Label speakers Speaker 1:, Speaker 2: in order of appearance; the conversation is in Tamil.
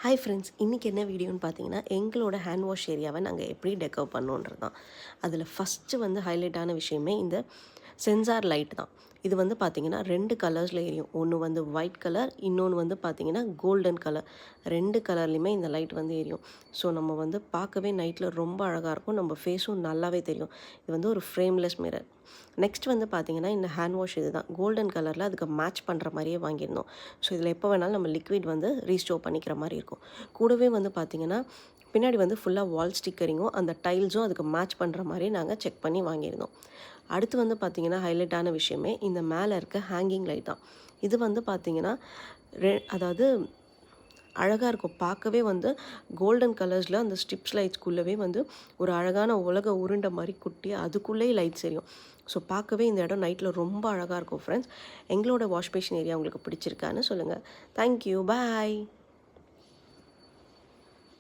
Speaker 1: ஹாய் ஃப்ரெண்ட்ஸ், இன்றைக்கி என்ன வீடியோன்னு பார்த்தீங்கன்னா, எங்களோட ஹேண்ட் வாஷ் ஏரியாவை நாங்கள் எப்படி டெக்கர் பண்ணோன்றது தான். அதில் ஃபஸ்ட்டு வந்து ஹைலைட்டான விஷயமே இந்த சென்சார் லைட் தான். இது வந்து பார்த்திங்கன்னா 2 கலர்ஸில் எரியும். ஒன்று வந்து ஒயிட் கலர், இன்னொன்று வந்து பார்த்திங்கன்னா கோல்டன் கலர். 2 கலர்லேயுமே இந்த லைட் வந்து எரியும். ஸோ நம்ம வந்து பார்க்கவே நைட்டில் ரொம்ப அழகாக இருக்கும். நம்ம ஃபேஸும் நல்லாவே தெரியும். இது வந்து ஒரு ஃப்ரேம்லெஸ் மிரர். நெக்ஸ்ட் வந்து பார்த்திங்கன்னா இந்த ஹேண்ட் வாஷ் இது தான் கோல்டன் கலரில் அதுக்கு மேட்ச் பண்ணுற மாதிரியே வாங்கியிருந்தோம். ஸோ இதில் எப்போ வேணாலும் நம்ம லிக்விட் வந்து ரீஸ்டோர் பண்ணிக்கிற மாதிரி இருக்கும். கூடவே வந்து பார்த்திங்கன்னா பின்னாடி வந்து ஃபுல்லாக வால் ஸ்டிக்கரிங்கும் அந்த டைல்ஸும் அதுக்கு மேட்ச் பண்ணுற மாதிரி நாங்கள் செக் பண்ணி வாங்கியிருந்தோம். அடுத்து வந்து பார்த்திங்கன்னா ஹைலைட்டான விஷயமே இந்த மேலே இருக்க ஹேங்கிங் லைட் தான். இது வந்து பார்த்திங்கன்னா அதாவது அழகாக இருக்கும். பார்க்கவே வந்து கோல்டன் கலர்ஸில் அந்த ஸ்ட்ரிப்ஸ் லைட்ஸ்குள்ளவே வந்து ஒரு அழகான உலக உருண்டை மாதிரி குட்டி அதுக்குள்ளேயே லைட்ஸ் எரியும். ஸோ பார்க்கவே இந்த இடம் நைட்டில் ரொம்ப அழகாக இருக்கும் ஃப்ரெண்ட்ஸ். எங்களோட வாஷ் பேஷன் ஏரியா உங்களுக்கு பிடிச்சிருக்கான்னு சொல்லுங்கள். தேங்க்யூ, பாய்.